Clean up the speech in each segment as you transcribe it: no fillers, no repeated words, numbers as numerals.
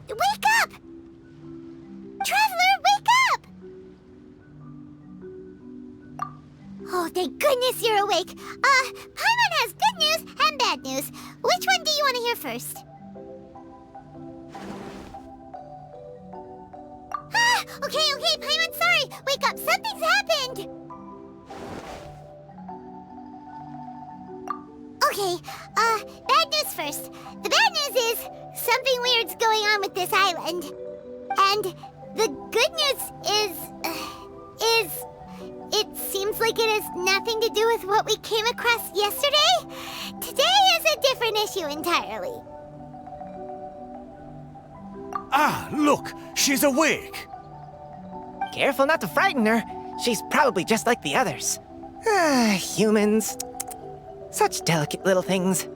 Wake up! Traveler, wake up! Oh, thank goodness you're awake. Paimon has good news and bad news. Which one do you want to hear first? Okay, Paimon, sorry. Wake up, something's happened. Okay, bad news first. The bad news is something weird's going on with this island. And the good news is it seems like it has nothing to do with what we came across yesterday. Today is a different issue entirely. Ah, look, she's awake. Careful not to frighten her. She's probably just like the others. Humans. Such delicate little things.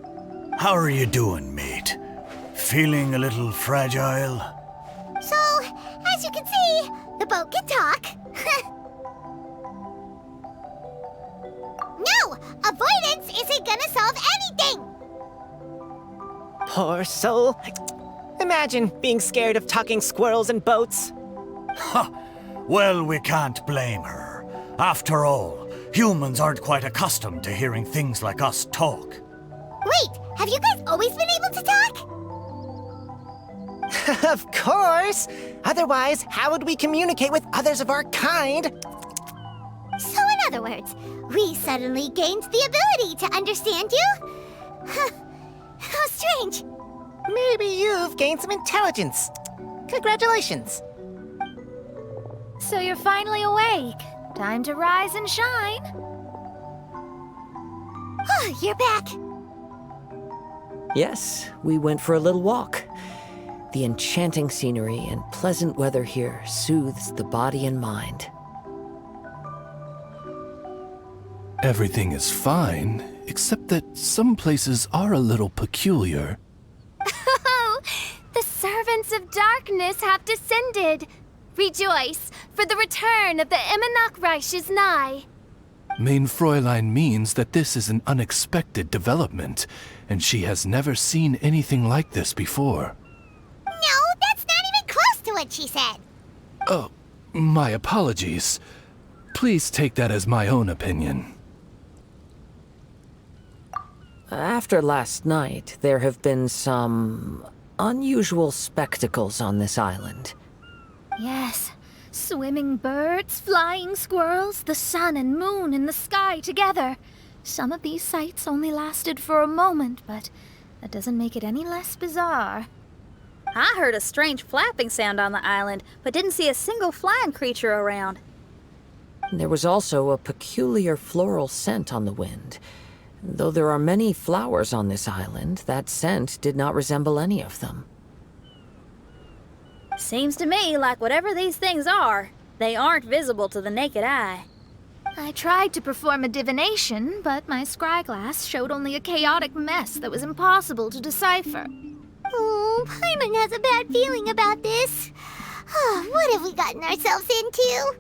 How are you doing, mate? Feeling a little fragile? So, as you can see, the boat can talk. No! Avoidance isn't gonna solve anything! Poor soul. Imagine being scared of talking squirrels and boats. Ha! Well, we can't blame her. After all, humans aren't quite accustomed to hearing things like us talk. Wait, have you guys always been able to talk? Of course! Otherwise, how would we communicate with others of our kind? So in other words, we suddenly gained the ability to understand you? How strange. Maybe you've gained some intelligence. Congratulations. So you're finally awake. Time to rise and shine. Oh, you're back. Yes, we went for a little walk. The enchanting scenery and pleasant weather here soothes the body and mind. Everything is fine, except that some places are a little peculiar. Oh, the servants of darkness have descended. Rejoice, for the return of the Eminach Reich is nigh. Main Fräulein means that this is an unexpected development, and she has never seen anything like this before. No, that's not even close to what she said. Oh, my apologies. Please take that as my own opinion. After last night, there have been some unusual spectacles on this island. Yes, swimming birds, flying squirrels, the sun and moon in the sky together. Some of these sights only lasted for a moment, but that doesn't make it any less bizarre. I heard a strange flapping sound on the island, but didn't see a single flying creature around. There was also a peculiar floral scent on the wind. Though there are many flowers on this island, that scent did not resemble any of them. Seems to me like whatever these things are, they aren't visible to the naked eye. I tried to perform a divination, but my scryglass showed only a chaotic mess that was impossible to decipher. Oh, Paimon has a bad feeling about this. What have we gotten ourselves into?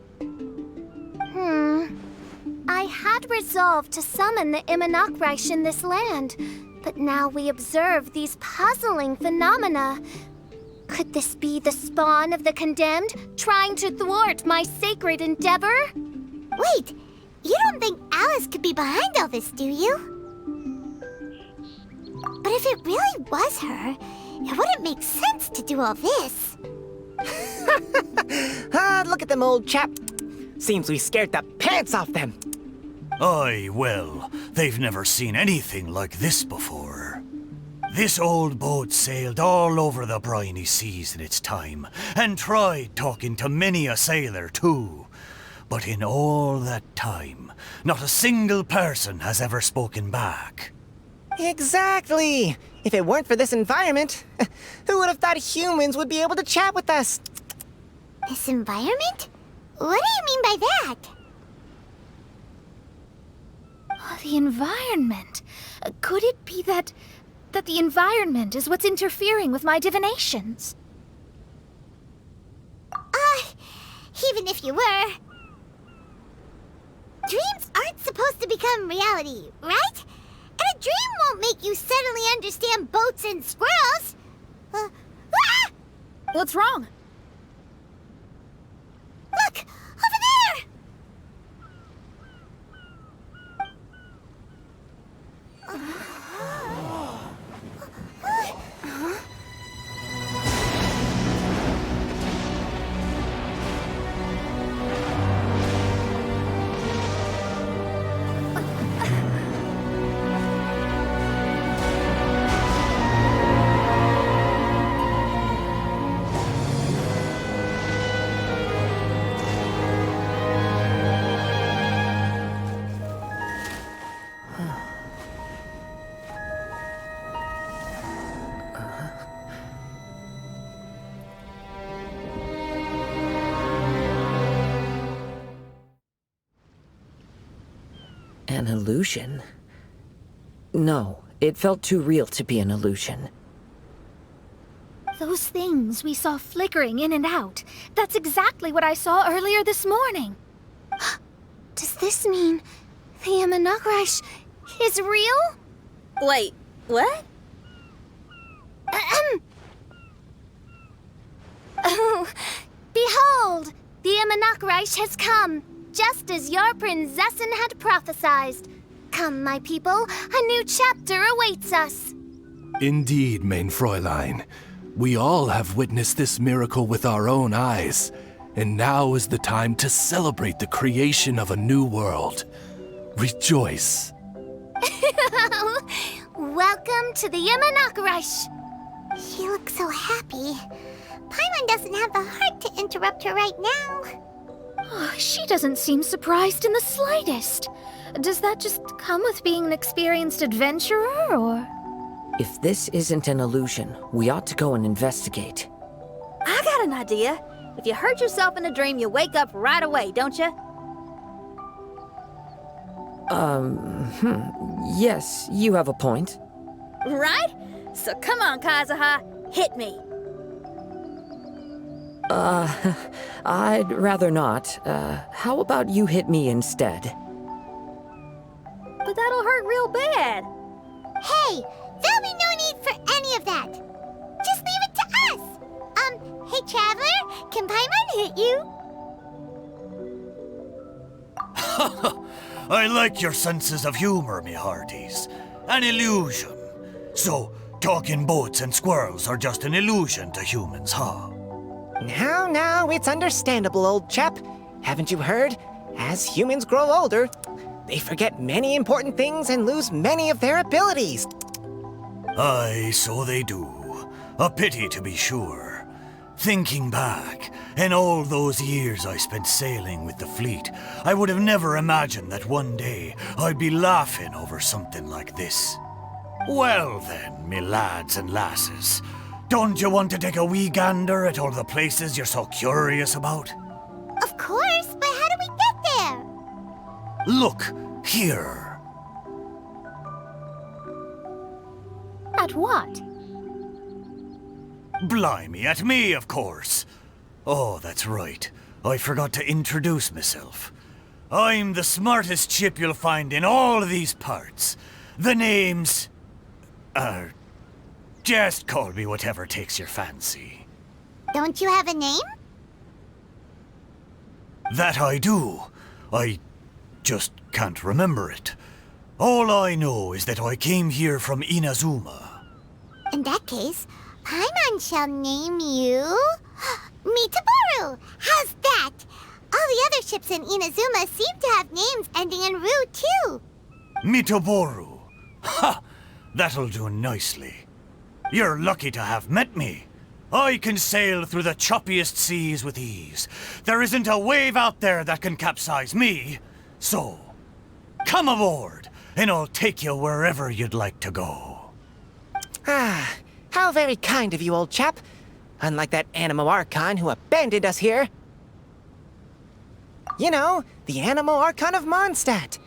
I had resolved to summon the Eminach Reich in this land, but now we observe these puzzling phenomena. Could this be the spawn of the condemned, trying to thwart my sacred endeavor? Wait, you don't think Alice could be behind all this, do you? But if it really was her, it wouldn't make sense to do all this. Look at them, old chap. Seems we scared the pants off them. Aye, well, they've never seen anything like this before. This old boat sailed all over the briny seas in its time, and tried talking to many a sailor too. But in all that time, not a single person has ever spoken back. Exactly. If it weren't for this environment, who would have thought humans would be able to chat with us? This environment? What do you mean by that? Oh, the environment. Could it be that the environment is what's interfering with my divinations? Even if you were... Dreams aren't supposed to become reality, right? And a dream won't make you suddenly understand boats and squirrels. What's wrong? Look! Over there! An illusion? No, it felt too real to be an illusion. Those things we saw flickering in and out. That's exactly what I saw earlier this morning. Does this mean the Imanakrish is real? Wait, what? Oh, behold! The Imanakrish has come, just as your Prinzessin had prophesied. Come, my people, a new chapter awaits us. Indeed, mein Fräulein. We all have witnessed this miracle with our own eyes, and now is the time to celebrate the creation of a new world. Rejoice. Welcome to the Imanakrish. She looks so happy. Paimon doesn't have the heart to interrupt her right now. Oh, she doesn't seem surprised in the slightest. Does that just come with being an experienced adventurer, or...? If this isn't an illusion, we ought to go and investigate. I got an idea. If you hurt yourself in a dream, you wake up right away, don't you? Yes, you have a point. Right? So come on, Kazuha, hit me. I'd rather not. How about you hit me instead? But that'll hurt real bad. Hey, there'll be no need for any of that. Just leave it to us. Hey, Traveler, can Paimon hit you? I like your senses of humor, me hearties. An illusion. So, talking boats and squirrels are just an illusion to humans, huh? Now, it's understandable, old chap. Haven't you heard? As humans grow older, they forget many important things and lose many of their abilities. Aye, so they do. A pity to be sure. Thinking back, in all those years I spent sailing with the fleet, I would have never imagined that one day I'd be laughing over something like this. Well then, me lads and lasses, don't you want to take a wee gander at all the places you're so curious about? Of course, but how do we get there? Look, here. At what? Blimey, at me, of course. Oh, that's right. I forgot to introduce myself. I'm the smartest chip you'll find in all of these parts. The name's... just call me whatever takes your fancy. Don't you have a name? That I do. I just can't remember it. All I know is that I came here from Inazuma. In that case, Paimon shall name you... Mitaboru! How's that? All the other ships in Inazuma seem to have names ending in Ru, too. Mitaboru. Ha! That'll do nicely. You're lucky to have met me. I can sail through the choppiest seas with ease. There isn't a wave out there that can capsize me. So, come aboard, and I'll take you wherever you'd like to go. Ah, how very kind of you, old chap. Unlike that Animo Archon who abandoned us here. You know, the Animo Archon of Mondstadt.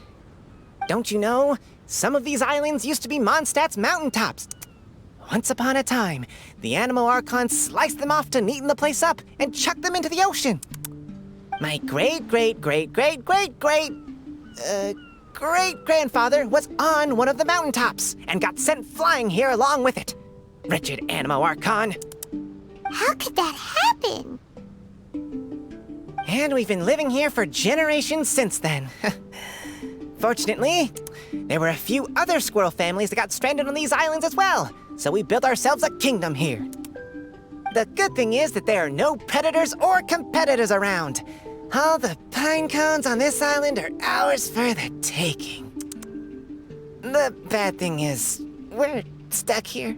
Don't you know, some of these islands used to be Mondstadt's mountaintops. Once upon a time, the Animo Archon sliced them off to neaten the place up and chucked them into the ocean. My great-grandfather was on one of the mountaintops and got sent flying here along with it. Wretched Animo Archon. How could that happen? And we've been living here for generations since then. Fortunately, there were a few other squirrel families that got stranded on these islands as well, so we built ourselves a kingdom here. The good thing is that there are no predators or competitors around. All the pine cones on this island are ours for the taking. The bad thing is, we're stuck here.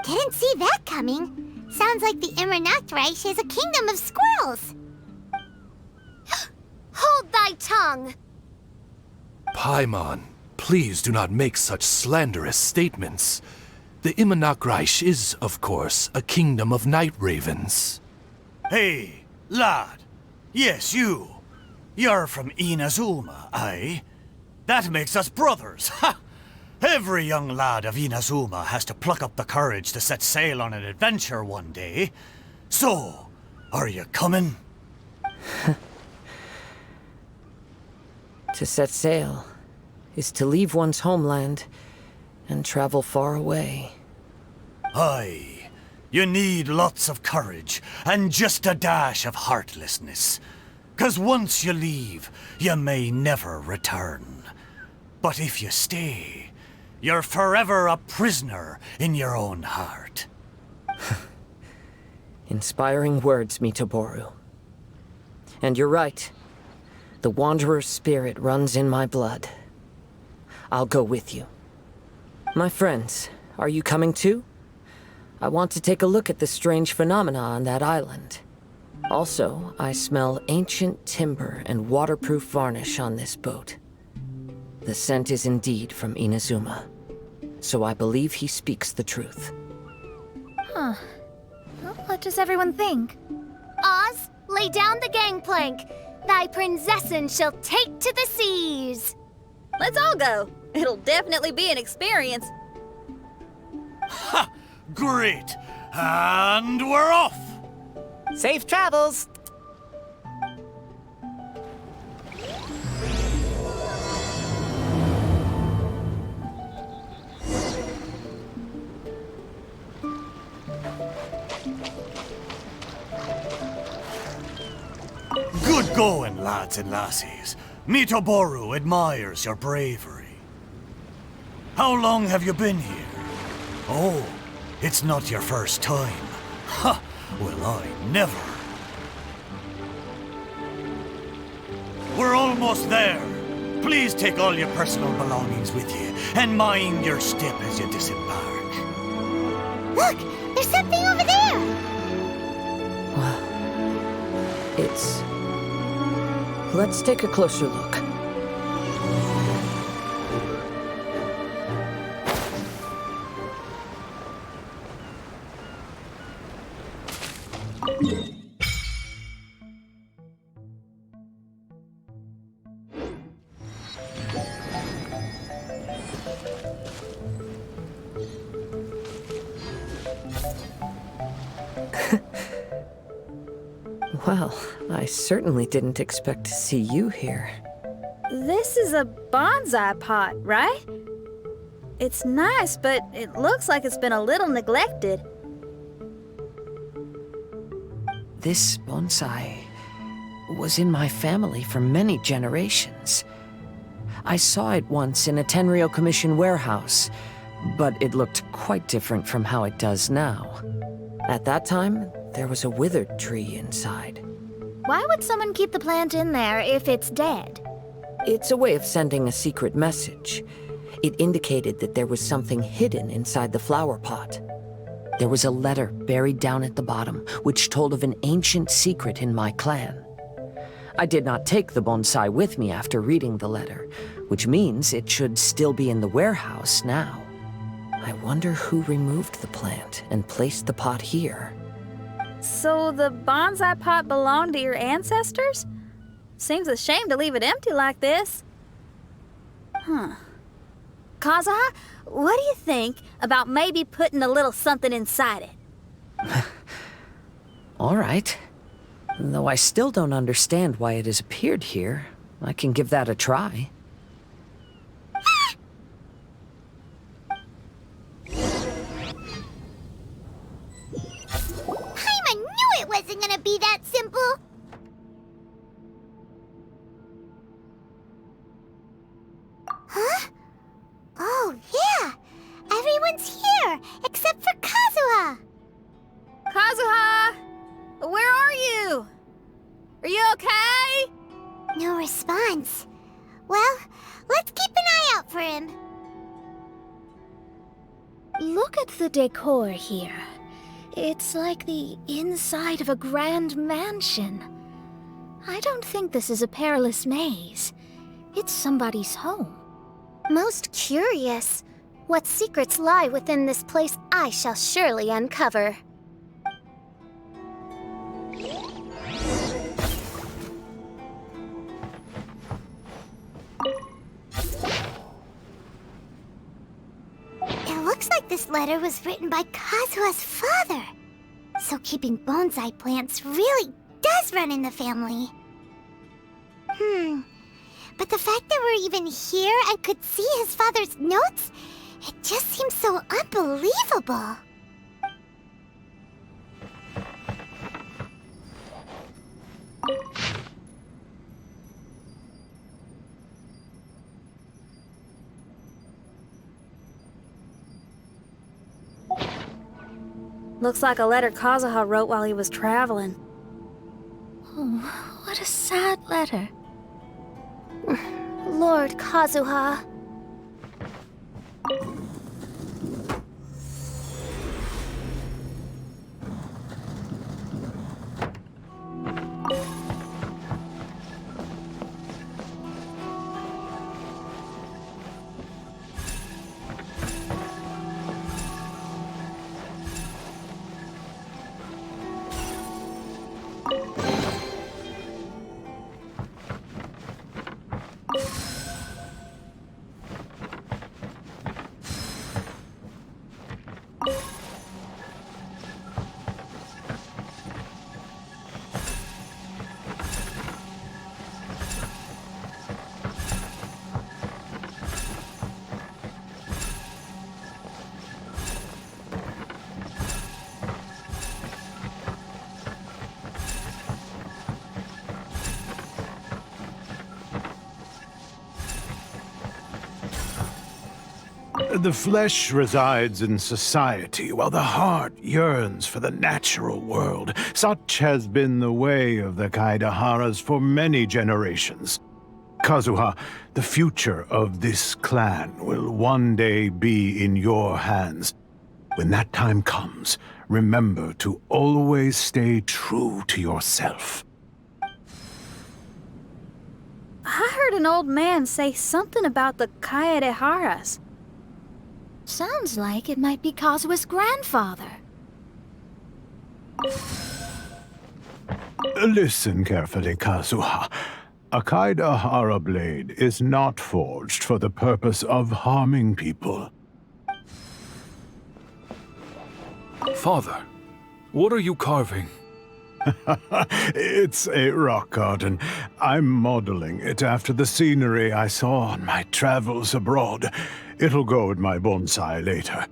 Didn't see that coming. Sounds like the Immernachtreich is a kingdom of squirrels. Hold thy tongue! Paimon, please do not make such slanderous statements. The Immernachtreich is, of course, a kingdom of night ravens. Hey, lad. Yes, you. You're from Inazuma, aye? That makes us brothers, ha! Every young lad of Inazuma has to pluck up the courage to set sail on an adventure one day. So, are you coming? To set sail is to leave one's homeland and travel far away. Aye. You need lots of courage and just a dash of heartlessness. 'Cause once you leave, you may never return. But if you stay, you're forever a prisoner in your own heart. Inspiring words, Mitoboru. And you're right. The Wanderer's spirit runs in my blood. I'll go with you. My friends, are you coming too? I want to take a look at the strange phenomena on that island. Also, I smell ancient timber and waterproof varnish on this boat. The scent is indeed from Inazuma, so I believe he speaks the truth. Huh. Well, what does everyone think? Oz, lay down the gangplank. Thy princessin shall take to the seas. Let's all go. It'll definitely be an experience. Ha! Great! And we're off! Safe travels! Good going, lads and lassies. Mitoboru admires your bravery. How long have you been here? Oh, it's not your first time. Ha! Well, I never. We're almost there. Please take all your personal belongings with you, and mind your step as you disembark. Look, there's something over there. It's... Let's take a closer look. Well, I certainly didn't expect to see you here. This is a bonsai pot, right? It's nice, but it looks like it's been a little neglected. This bonsai was in my family for many generations. I saw it once in a Tenryou Commission warehouse, but it looked quite different from how it does now. At that time, there was a withered tree inside. Why would someone keep the plant in there if it's dead? It's a way of sending a secret message. It indicated that there was something hidden inside the flower pot. There was a letter buried down at the bottom, which told of an ancient secret in my clan. I did not take the bonsai with me after reading the letter, which means it should still be in the warehouse now. I wonder who removed the plant and placed the pot here. So the bonsai pot belonged to your ancestors? Seems a shame to leave it empty like this. Kazuha, what do you think about maybe putting a little something inside it? All right. Though I still don't understand why it has appeared here, I can give that a try. Look at the decor here. It's like the inside of a grand mansion. I don't think this is a perilous maze. It's somebody's home. Most curious. What secrets lie within this place I shall surely uncover. It looks like this letter was written by Kazuha's father. So keeping bonsai plants really does run in the family. But the fact that we're even here and could see his father's notes, it just seems so unbelievable. Looks like a letter Kazuha wrote while he was traveling. Oh, what a sad letter. Lord Kazuha. The flesh resides in society, while the heart yearns for the natural world. Such has been the way of the Kaidaharas for many generations. Kazuha, the future of this clan will one day be in your hands. When that time comes, remember to always stay true to yourself. I heard an old man say something about the Kaidaharas. Sounds like it might be Kazuha's grandfather. Listen carefully, Kazuha. A Kaidahara blade is not forged for the purpose of harming people. Father, what are you carving? It's a rock garden. I'm modeling it after the scenery I saw on my travels abroad. It'll go in my bonsai later.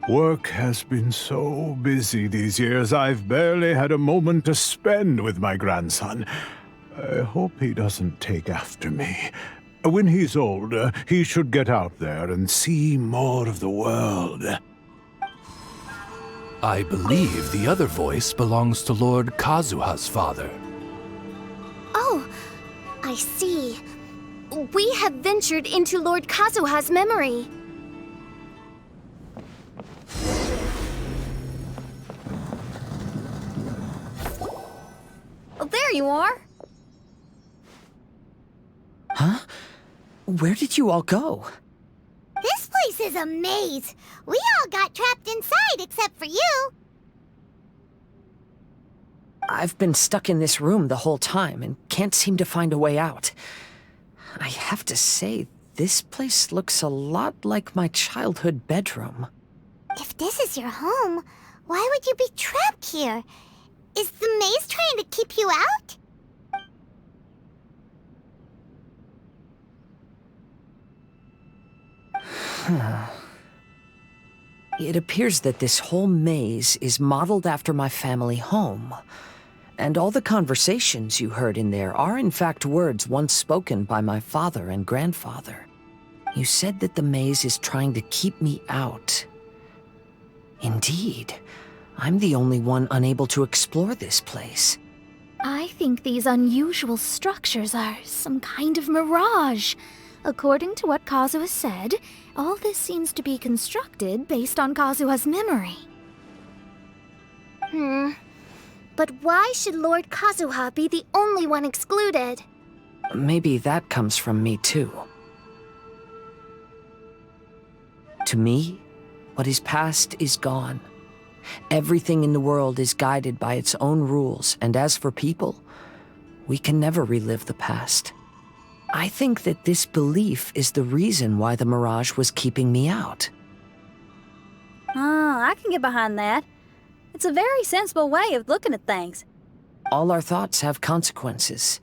Work has been so busy these years, I've barely had a moment to spend with my grandson. I hope he doesn't take after me. When he's older, he should get out there and see more of the world. I believe the other voice belongs to Lord Kazuha's father. Oh, I see. We have ventured into Lord Kazuha's memory. Oh, there you are. Huh? Where did you all go? This place is a maze. We all got trapped inside except for you. I've been stuck in this room the whole time and can't seem to find a way out. I have to say, this place looks a lot like my childhood bedroom. If this is your home, why would you be trapped here? Is the maze trying to keep you out? It appears that this whole maze is modeled after my family home. And all the conversations you heard in there are in fact words once spoken by my father and grandfather. You said that the maze is trying to keep me out. Indeed, I'm the only one unable to explore this place. I think these unusual structures are some kind of mirage. According to what Kazuha said, all this seems to be constructed based on Kazuha's memory. But why should Lord Kazuha be the only one excluded? Maybe that comes from me too. To me, what is past is gone. Everything in the world is guided by its own rules, and as for people, we can never relive the past. I think that this belief is the reason why the Mirage was keeping me out. Oh, I can get behind that. It's a very sensible way of looking at things. All our thoughts have consequences.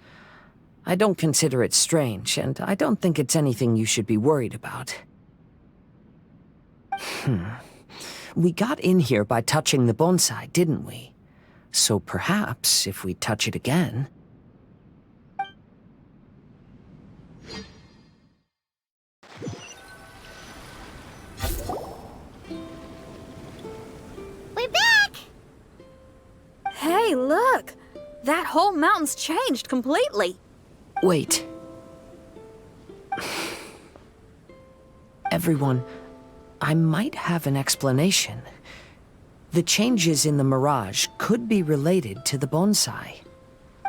I don't consider it strange, and I don't think it's anything you should be worried about. We got in here by touching the bonsai, didn't we? So perhaps, if we touch it again... We're back! Hey, look! That whole mountain's changed completely. Wait. Everyone, I might have an explanation. The changes in the Mirage could be related to the bonsai.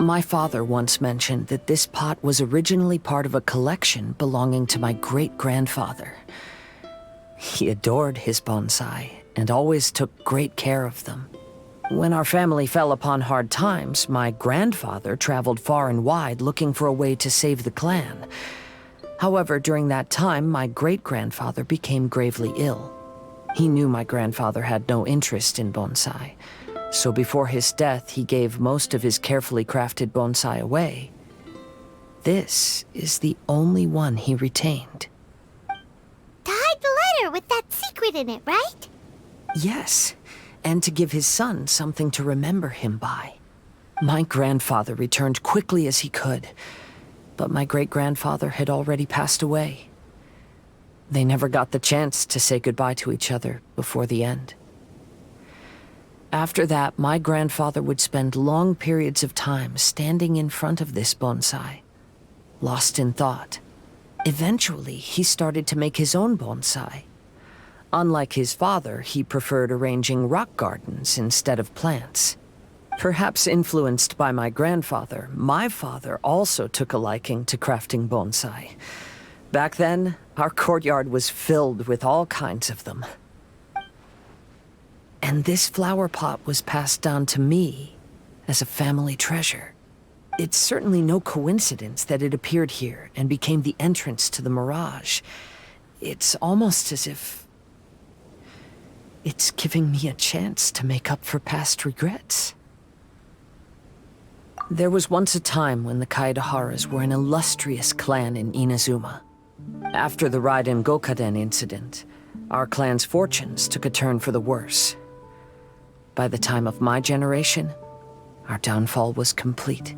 My father once mentioned that this pot was originally part of a collection belonging to my great-grandfather. He adored his bonsai and always took great care of them. When our family fell upon hard times, my grandfather traveled far and wide looking for a way to save the clan. However, during that time, my great-grandfather became gravely ill. He knew my grandfather had no interest in bonsai, so before his death, he gave most of his carefully crafted bonsai away. This is the only one he retained. To hide the letter with that secret in it, right? Yes, and to give his son something to remember him by. My grandfather returned quickly as he could, but my great-grandfather had already passed away. They never got the chance to say goodbye to each other before the end. After that, my grandfather would spend long periods of time standing in front of this bonsai, lost in thought. Eventually, he started to make his own bonsai. Unlike his father, he preferred arranging rock gardens instead of plants. Perhaps influenced by my grandfather, my father also took a liking to crafting bonsai. Back then, our courtyard was filled with all kinds of them. And this flower pot was passed down to me as a family treasure. It's certainly no coincidence that it appeared here and became the entrance to the Mirage. It's almost as if it's giving me a chance to make up for past regrets. There was once a time when the Kaidaharas were an illustrious clan in Inazuma. After the Raiden Gokaden incident, our clan's fortunes took a turn for the worse. By the time of my generation, our downfall was complete.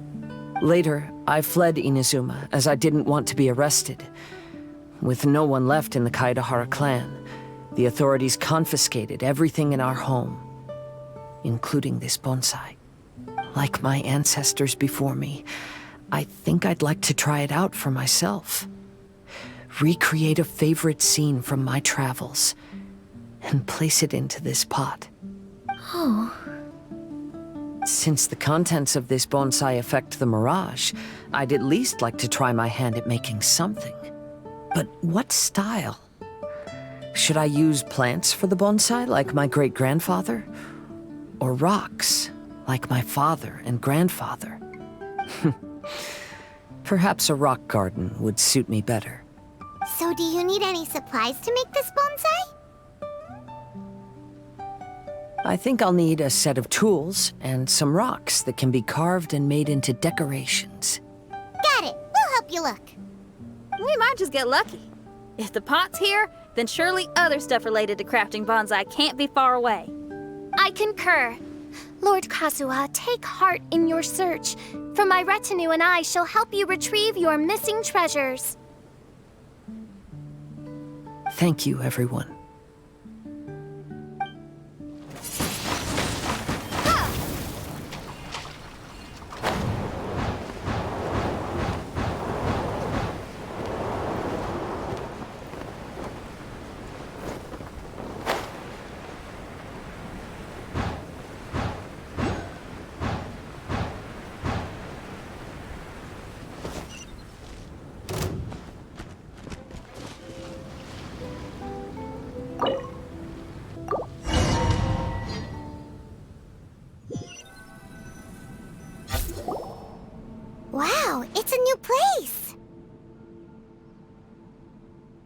Later, I fled Inazuma as I didn't want to be arrested. With no one left in the Kaidahara clan, the authorities confiscated everything in our home, including this bonsai. Like my ancestors before me, I think I'd like to try it out for myself. Recreate a favorite scene from my travels, and place it into this pot. Oh. Since the contents of this bonsai affect the Mirage, I'd at least like to try my hand at making something. But what style? Should I use plants for the bonsai, like my great-grandfather? Or rocks, like my father and grandfather? Perhaps a rock garden would suit me better. So do you need any supplies to make this bonsai? I think I'll need a set of tools and some rocks that can be carved and made into decorations. Got it. We'll help you look. We might just get lucky. If the pot's here, then surely other stuff related to crafting bonsai can't be far away. I concur. Lord Kazuha, take heart in your search, for my retinue and I shall help you retrieve your missing treasures. Thank you, everyone.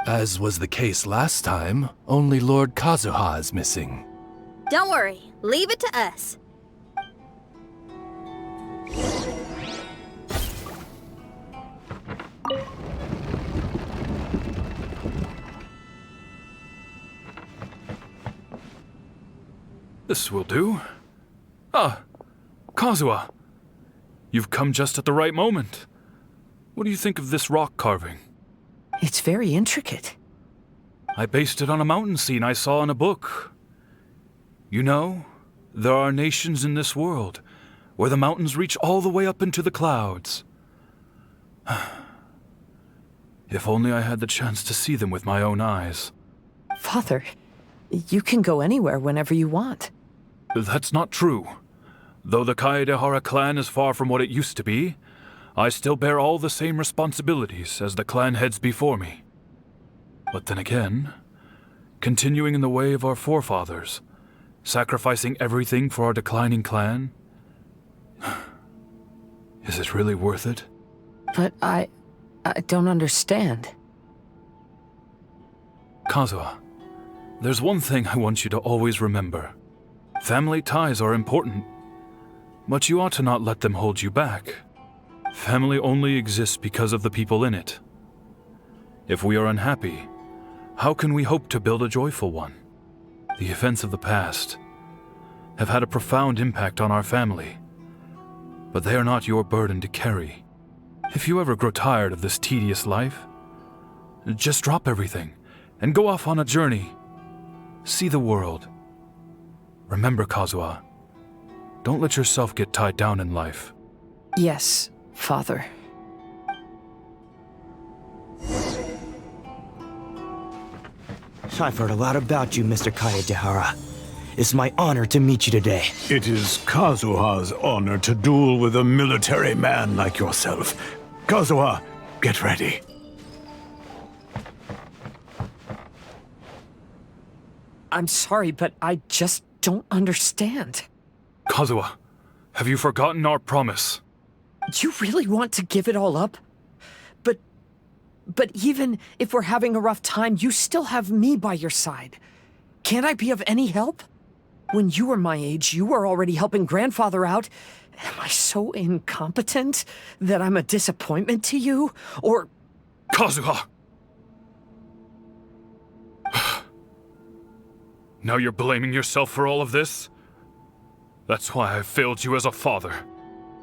As was the case last time, only Lord Kazuha is missing. Don't worry, leave it to us. This will do. Ah, Kazuha. You've come just at the right moment. What do you think of this rock carving? It's very intricate. I based it on a mountain scene I saw in a book. You know, there are nations in this world where the mountains reach all the way up into the clouds. If only I had the chance to see them with my own eyes. Father, you can go anywhere whenever you want. That's not true. Though the Kaedehara clan is far from what it used to be, I still bear all the same responsibilities as the clan heads before me. But then again, continuing in the way of our forefathers, sacrificing everything for our declining clan, is it really worth it? But I don't understand. Kazuha, there's one thing I want you to always remember. Family ties are important, but you ought to not let them hold you back. Family only exists because of the people in it. If we are unhappy, how can we hope to build a joyful one? The events of the past have had a profound impact on our family, but they are not your burden to carry. If you ever grow tired of this tedious life, just drop everything and go off on a journey. See the world. Remember, Kazuha, don't let yourself get tied down in life. Yes, Father. I've heard a lot about you, Mr. Kaedehara. It's my honor to meet you today. It is Kazuha's honor to duel with a military man like yourself. Kazuha, get ready. I'm sorry, but I just don't understand. Kazuha, have you forgotten our promise? You really want to give it all up? But even if we're having a rough time, you still have me by your side. Can't I be of any help? When you were my age, you were already helping grandfather out. Am I so incompetent that I'm a disappointment to you? Or... Kazuha! Now you're blaming yourself for all of this? That's why I failed you as a father.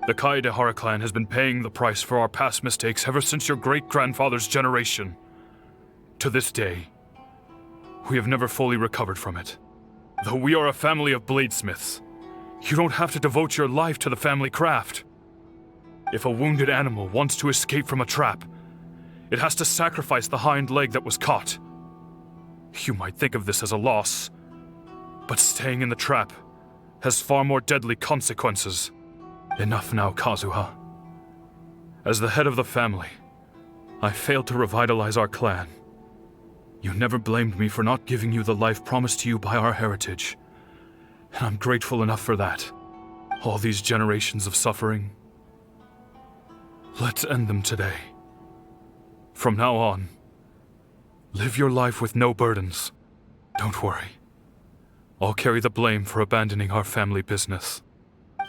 The Kaedehara clan has been paying the price for our past mistakes ever since your great-grandfather's generation. To this day, we have never fully recovered from it. Though we are a family of bladesmiths, you don't have to devote your life to the family craft. If a wounded animal wants to escape from a trap, it has to sacrifice the hind leg that was caught. You might think of this as a loss, but staying in the trap has far more deadly consequences. Enough now, Kazuha. As the head of the family, I failed to revitalize our clan. You never blamed me for not giving you the life promised to you by our heritage, and I'm grateful enough for that. All these generations of suffering, let's end them today. From now on, live your life with no burdens. Don't worry. I'll carry the blame for abandoning our family business.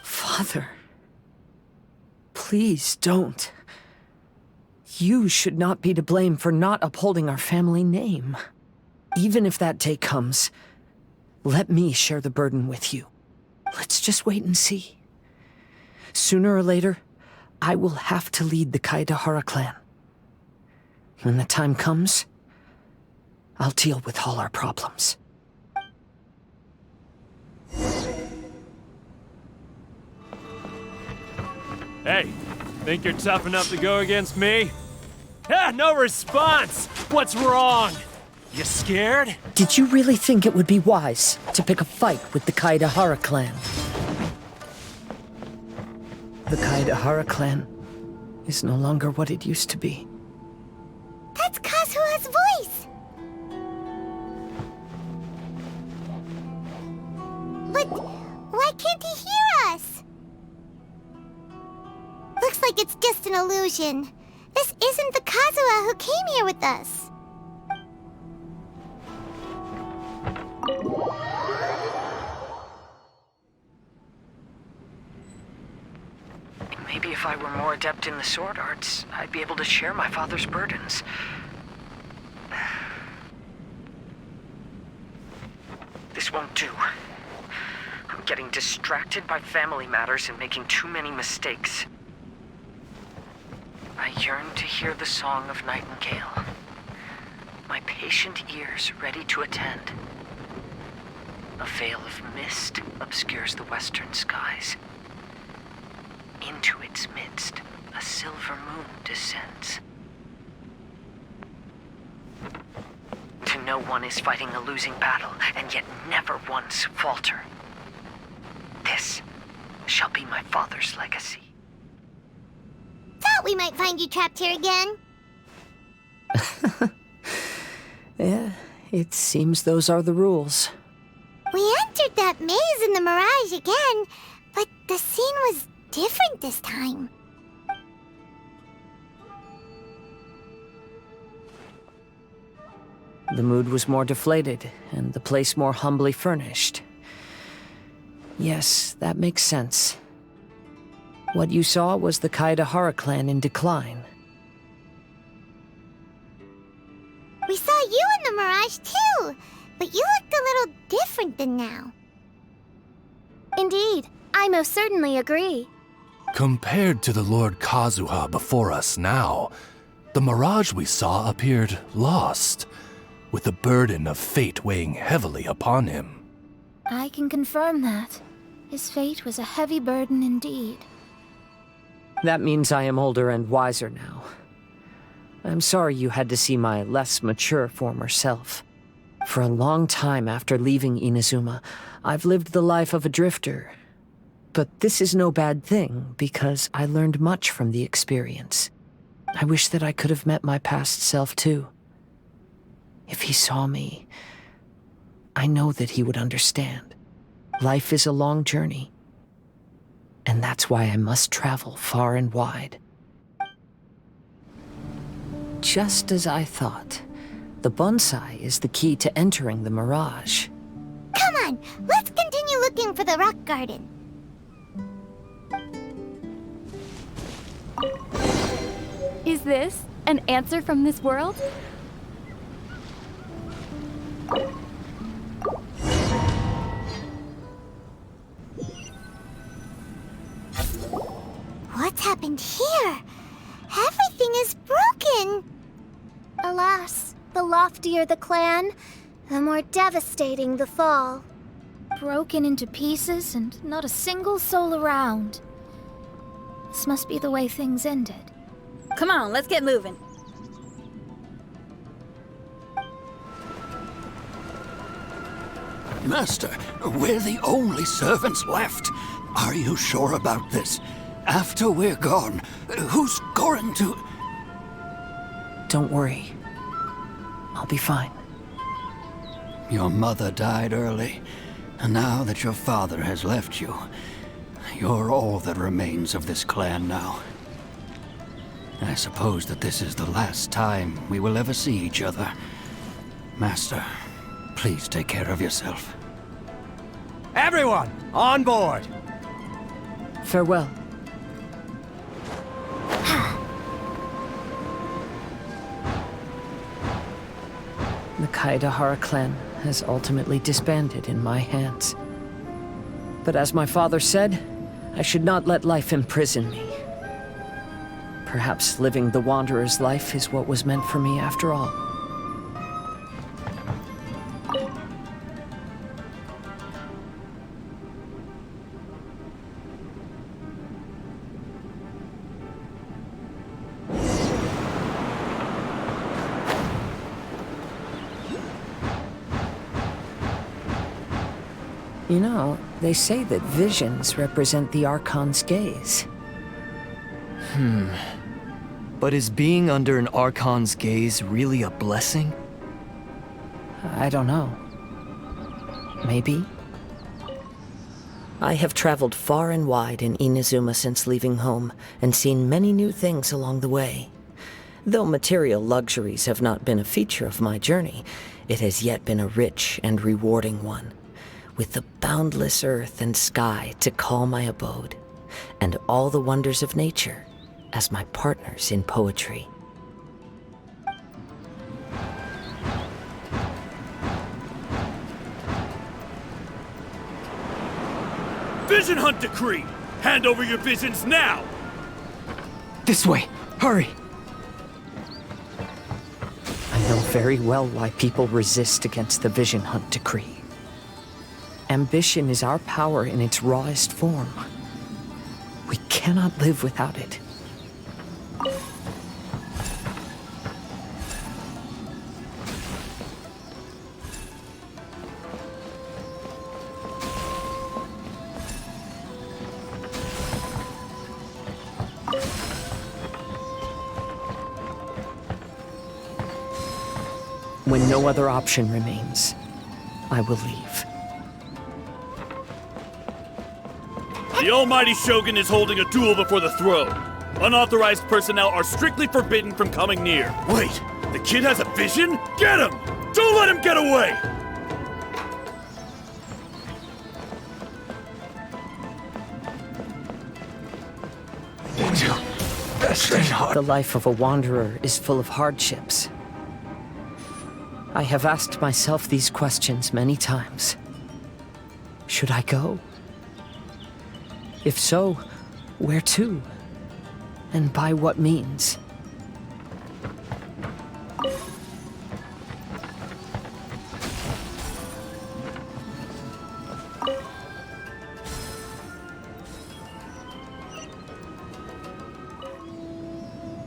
Father, please don't. You should not be to blame for not upholding our family name. Even if that day comes, let me share the burden with you. Let's just wait and see. Sooner or later, I will have to lead the Kaedehara clan. When the time comes, I'll deal with all our problems. Hey, think you're tough enough to go against me? Ah, no response! What's wrong? You scared? Did you really think it would be wise to pick a fight with the Kaedehara clan? The Kaedehara clan is no longer what it used to be. That's Kazuha's voice! But why can't he hear us? Looks like it's just an illusion. This isn't the Kazuha who came here with us. If I were more adept in the sword arts, I'd be able to share my father's burdens. This won't do. I'm getting distracted by family matters and making too many mistakes. I yearn to hear the song of nightingale. My patient ears ready to attend. A veil of mist obscures the western skies. Into its midst, a silver moon descends. To know one is fighting a losing battle, and yet never once falter. This shall be my father's legacy. Thought we might find you trapped here again. Yeah, it seems those are the rules. We entered that maze in the Mirage again, but the scene was different this time. The mood was more deflated, and the place more humbly furnished. Yes, that makes sense. What you saw was the Kaedahara clan in decline. We saw you in the Mirage too, but you looked a little different than now. Indeed, I most certainly agree. Compared to the Lord Kazuha before us now, the mirage we saw appeared lost, with the burden of fate weighing heavily upon him. I can confirm that. His fate was a heavy burden indeed. That means I am older and wiser now. I'm sorry you had to see my less mature former self. For a long time after leaving Inazuma, I've lived the life of a drifter. But this is no bad thing, because I learned much from the experience. I wish that I could have met my past self too. If he saw me, I know that he would understand. Life is a long journey, and that's why I must travel far and wide. Just as I thought, the bonsai is the key to entering the Mirage. Come on, let's continue looking for the rock garden. Is this an answer from this world? What's happened here? Everything is broken. Alas, the loftier the clan, the more devastating the fall. Broken into pieces and not a single soul around. This must be the way things ended. Come on, let's get moving. Master, we're the only servants left. Are you sure about this? After we're gone, who's going to... Don't worry. I'll be fine. Your mother died early, and now that your father has left you, you're all that remains of this clan now. I suppose that this is the last time we will ever see each other. Master, please take care of yourself. Everyone, on board! Farewell. The Kaedahara clan has ultimately disbanded in my hands. But as my father said, I should not let life imprison me. Perhaps living the Wanderer's life is what was meant for me after all. You know, they say that visions represent the Archon's gaze. But is being under an Archon's gaze really a blessing? I don't know. Maybe? I have traveled far and wide in Inazuma since leaving home, and seen many new things along the way. Though material luxuries have not been a feature of my journey, it has yet been a rich and rewarding one, with the boundless earth and sky to call my abode. and all the wonders of nature as my partners in poetry. Vision Hunt Decree! Hand over your visions now! This way! Hurry! I know very well why people resist against the Vision Hunt Decree. Ambition is our power in its rawest form. We cannot live without it. When no other option remains, I will leave. The Almighty Shogun is holding a duel before the throne. Unauthorized personnel are strictly forbidden from coming near. Wait, the kid has a vision? Get him! Don't let him get away! The life of a wanderer is full of hardships. I have asked myself these questions many times. Should I go? If so, where to? And by what means?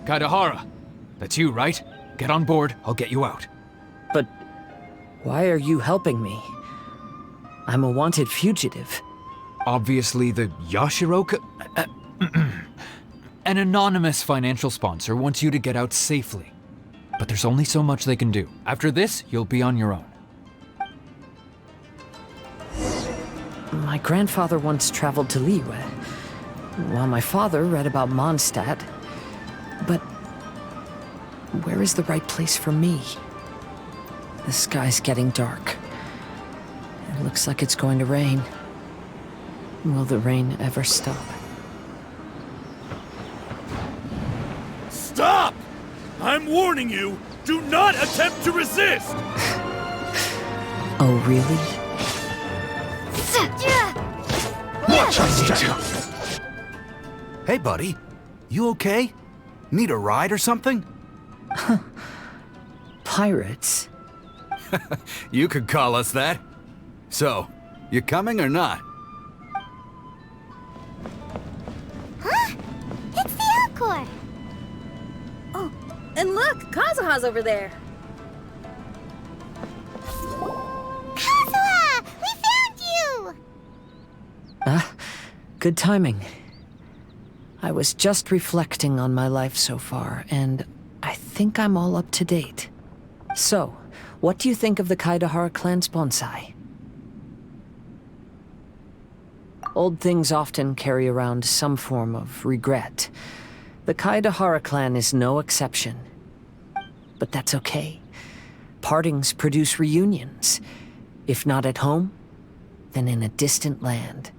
Kaidahara, that's you, right? Get on board, I'll get you out. But why are you helping me? I'm a wanted fugitive. Obviously the Yashiroka... An anonymous financial sponsor wants you to get out safely. But there's only so much they can do. After this, you'll be on your own. My grandfather once traveled to Liyue, while my father read about Mondstadt. But where is the right place for me? The sky's getting dark. It looks like it's going to rain. Will the rain ever stop? Stop! I'm warning you! Do not attempt to resist! Oh, really? Watch us, Hey, buddy. You okay? Need a ride or something? Pirates? You could call us that. So, you coming or not? Huh? It's the Alcor! Oh, and look! Kazuha's over there! Kazuha! We found you! Good timing. I was just reflecting on my life so far, and I think I'm all up to date. So, what do you think of the Kaidahara clan's bonsai? Old things often carry around some form of regret. The Kaidahara clan is no exception. But that's okay. Partings produce reunions. If not at home, then in a distant land.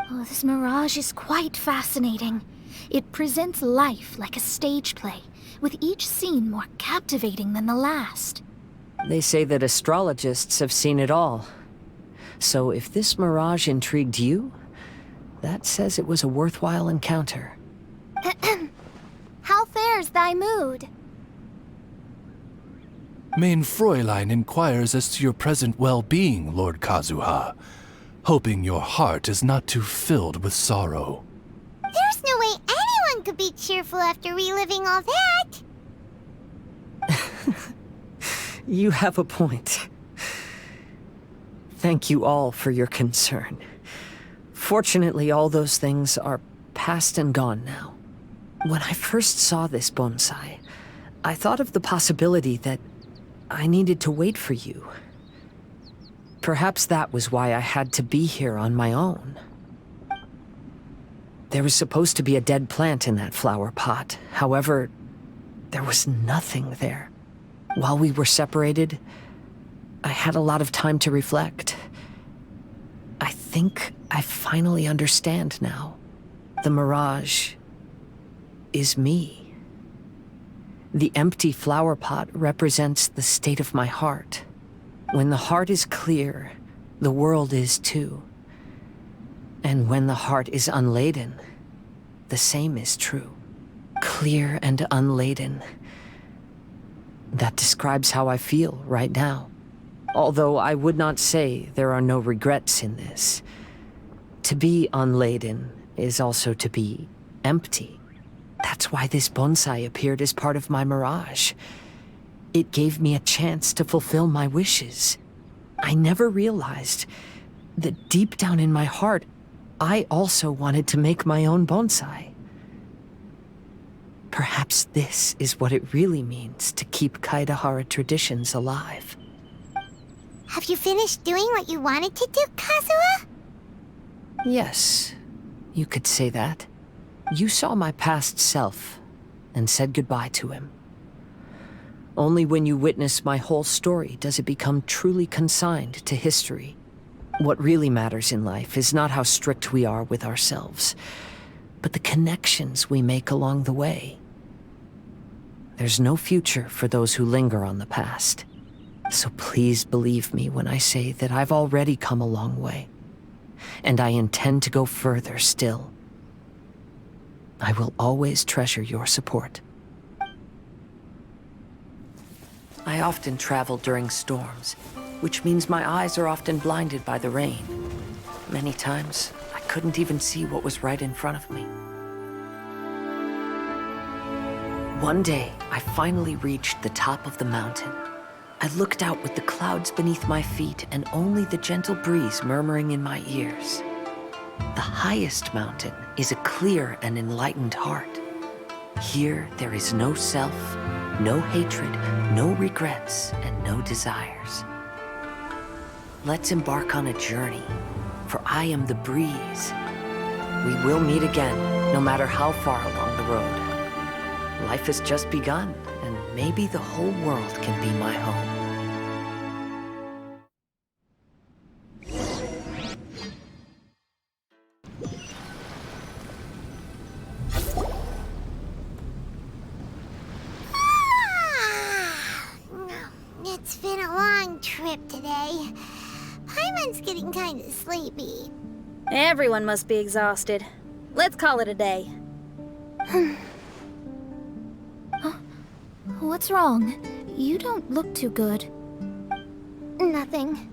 Oh, this mirage is quite fascinating. It presents life like a stage play, with each scene more captivating than the last. They say that astrologists have seen it all. So if this mirage intrigued you, that says it was a worthwhile encounter. How fares thy mood? Main Fräulein inquires as to your present well-being, Lord Kazuha, hoping your heart is not too filled with sorrow. There's no way anyone could be cheerful after reliving all that! You have a point. Thank you all for your concern. Fortunately, all those things are past and gone now. When I first saw this bonsai, I thought of the possibility that I needed to wait for you. Perhaps that was why I had to be here on my own. There was supposed to be a dead plant in that flower pot. However, there was nothing there. While we were separated, I had a lot of time to reflect. I think I finally understand now. The the mirage is me. The empty flower pot represents the state of my heart. When the heart is clear, the world is too. And when the heart is unladen, the same is true. Clear and unladen. That describes how I feel right now. Although I would not say there are no regrets in this. To be unladen is also to be empty. That's why this bonsai appeared as part of my mirage. It gave me a chance to fulfill my wishes. I never realized that deep down in my heart, I also wanted to make my own bonsai. Perhaps this is what it really means to keep Kaedehara traditions alive. Have you finished doing what you wanted to do, Kazuha? Yes, you could say that. You saw my past self and said goodbye to him. Only when you witness my whole story does it become truly consigned to history. What really matters in life is not how strict we are with ourselves, but the connections we make along the way. There's no future for those who linger on the past. So please believe me when I say that I've already come a long way, and I intend to go further still. I will always treasure your support. I often travel during storms, which means my eyes are often blinded by the rain. Many times, I couldn't even see what was right in front of me. One day, I finally reached the top of the mountain. I looked out with the clouds beneath my feet and only the gentle breeze murmuring in my ears. The highest mountain is a clear and enlightened heart. Here, there is no self, no hatred, no regrets, and no desires. Let's embark on a journey, for I am the breeze. We will meet again, no matter how far along the road. Life has just begun, and maybe the whole world can be my home. It's been a long trip today. Paimon's getting kind of sleepy. Everyone must be exhausted. Let's call it a day. What's wrong? You don't look too good. Nothing.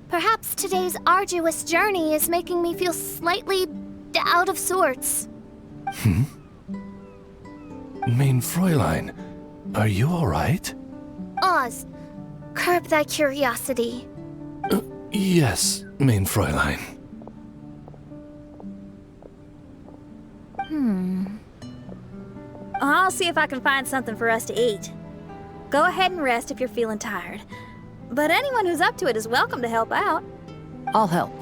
Perhaps today's arduous journey is making me feel slightly out of sorts. Main Fräulein, are you alright? Oz, curb thy curiosity. Yes, Main Fräulein. I'll see if I can find something for us to eat. Go ahead and rest if you're feeling tired. But anyone who's up to it is welcome to help out. I'll help.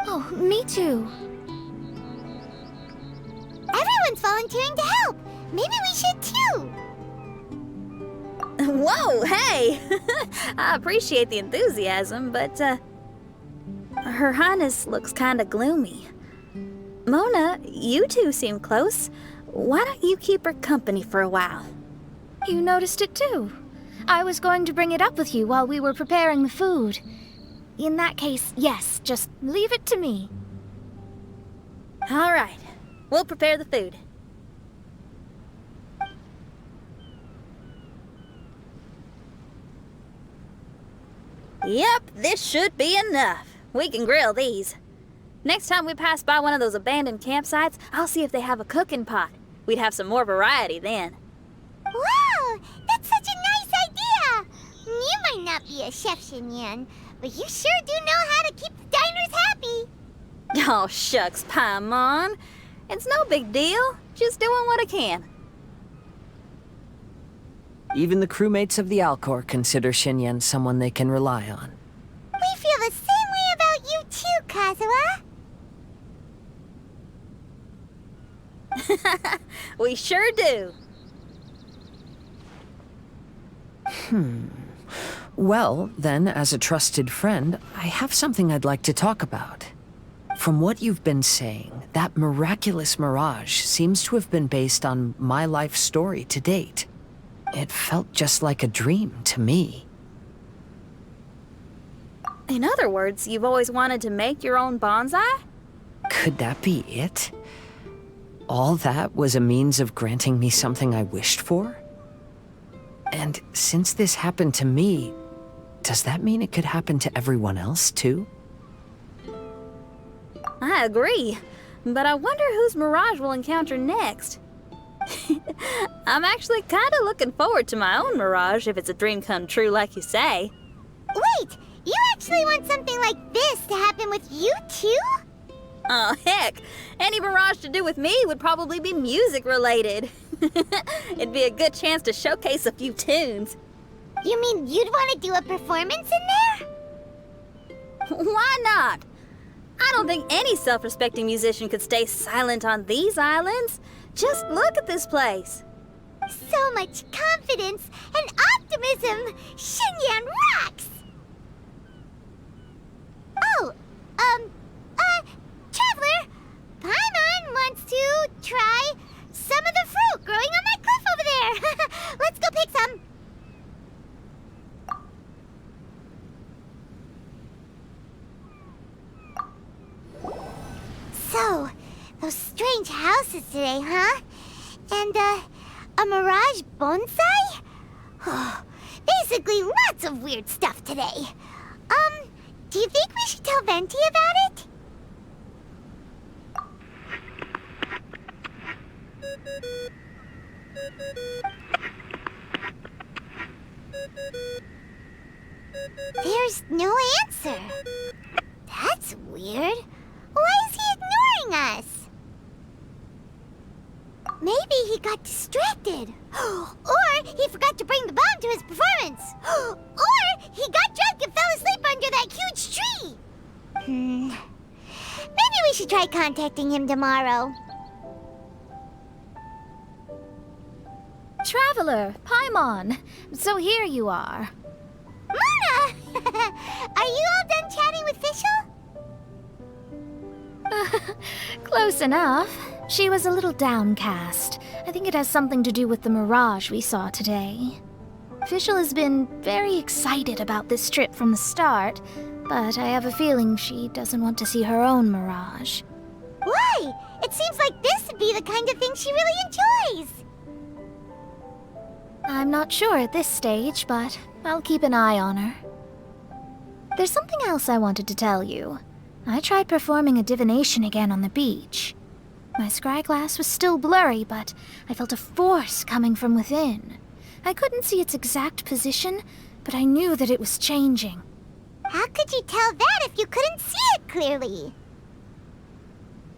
Oh, me too. Everyone's volunteering to help. Maybe we should too. Whoa, hey! I appreciate the enthusiasm, but, Her Highness looks kinda gloomy. Mona, you two seem close. Why don't you keep her company for a while? You noticed it too. I was going to bring it up with you while we were preparing the food. In that case, yes, just leave it to me. All right, we'll prepare the food. Yep, this should be enough. We can grill these. Next time we pass by one of those abandoned campsites, I'll see if they have a cooking pot. We'd have some more variety then. Wow, that's such a nice idea! You might not be a chef, Xinyan, but you sure do know how to keep the diners happy. Oh, shucks, Paimon. It's no big deal. Just doing what I can. Even the crewmates of the Alcor consider Xinyan someone they can rely on. We feel the same way about you too, Kazuha. We sure do. Well, then, as a trusted friend, I have something I'd like to talk about. From what you've been saying, that miraculous mirage seems to have been based on my life story to date. It felt just like a dream to me. In other words, you've always wanted to make your own bonsai? Could that be it? All that was a means of granting me something I wished for? And since this happened to me, does that mean it could happen to everyone else, too? I agree, but I wonder whose mirage we'll encounter next. I'm actually kind of looking forward to my own mirage if it's a dream come true like you say. Wait, you actually want something like this to happen with you too? Oh, heck. Any mirage to do with me would probably be music-related. It'd be a good chance to showcase a few tunes. You mean you'd want to do a performance in there? Why not? I don't think any self-respecting musician could stay silent on these islands. Just look at this place. So much confidence and optimism! Xinyan rocks! Oh, Traveler, Paimon wants to try some of the fruit growing on that cliff over there. Let's go pick some. So, those strange houses today, huh? And, a mirage bonsai? Oh, basically lots of weird stuff today. Do you think we should tell Venti about it? There's no answer. That's weird. Why is he ignoring us? Maybe he got distracted. Or he forgot to bring the bomb to his performance. Or he got drunk and fell asleep under that huge tree. Maybe we should try contacting him tomorrow. Traveler, Paimon. So here you are. Mona! Are you all done chatting with Fischl? Close enough. She was a little downcast. I think it has something to do with the mirage we saw today. Fischl has been very excited about this trip from the start, but I have a feeling she doesn't want to see her own mirage. Why? It seems like this would be the kind of thing she really enjoys. I'm not sure at this stage, but I'll keep an eye on her. There's something else I wanted to tell you. I tried performing a divination again on the beach. My scryglass was still blurry, but I felt a force coming from within. I couldn't see its exact position, but I knew that it was changing. How could you tell that if you couldn't see it clearly?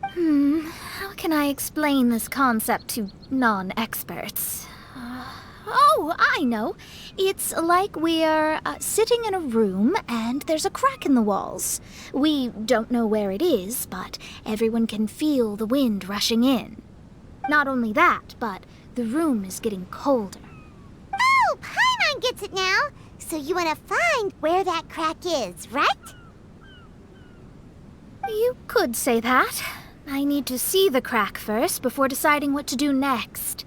How can I explain this concept to non-experts? Oh, I know. It's like we're sitting in a room and there's a crack in the walls. We don't know where it is, but everyone can feel the wind rushing in. Not only that, but the room is getting colder. Oh, Paimon gets it now. So you want to find where that crack is, right? You could say that. I need to see the crack first before deciding what to do next.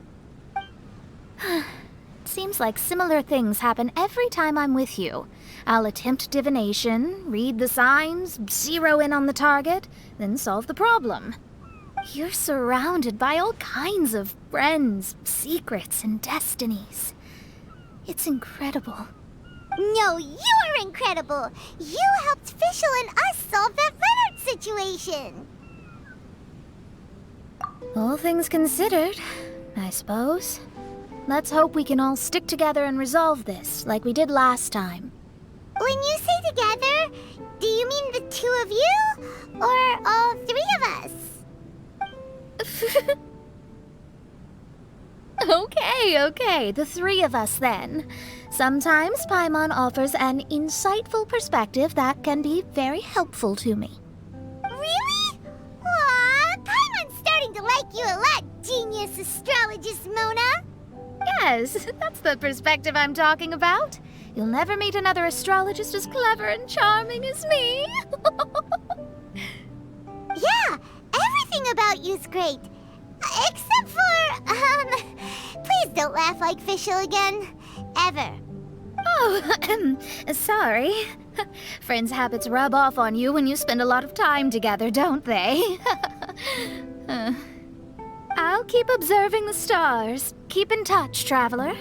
Seems like similar things happen every time I'm with you. I'll attempt divination, read the signs, zero in on the target, then solve the problem. You're surrounded by all kinds of friends, secrets, and destinies. It's incredible. No, you're incredible! You helped Fischl and us solve that Leonard situation! All things considered, I suppose. Let's hope we can all stick together and resolve this, like we did last time. When you say together, do you mean the two of you? Or all three of us? Okay, the three of us then. Sometimes Paimon offers an insightful perspective that can be very helpful to me. Really? Aw, Paimon's starting to like you a lot, genius astrologist Mona. Yes, that's the perspective I'm talking about. You'll never meet another astrologist as clever and charming as me. Yeah, everything about you's great. Except for, please don't laugh like Fischl again. Ever. Oh, sorry. Friends' habits rub off on you when you spend a lot of time together, don't they? I'll keep observing the stars. Keep in touch, Traveler.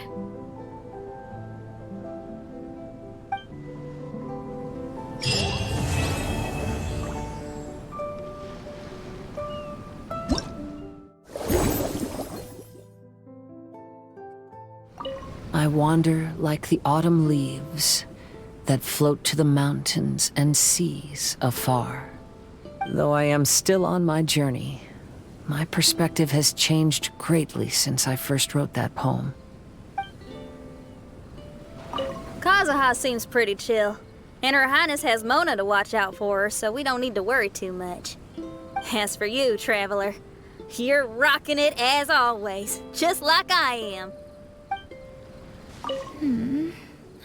I wander like the autumn leaves that float to the mountains and seas afar. Though I am still on my journey, my perspective has changed greatly since I first wrote that poem. Kazuha seems pretty chill. And Her Highness has Mona to watch out for her, so we don't need to worry too much. As for you, Traveler, you're rocking it as always, just like I am.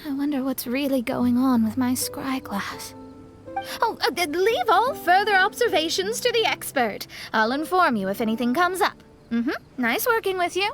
I wonder what's really going on with my scry glass. Oh, leave all further observations to the expert. I'll inform you if anything comes up. Nice working with you.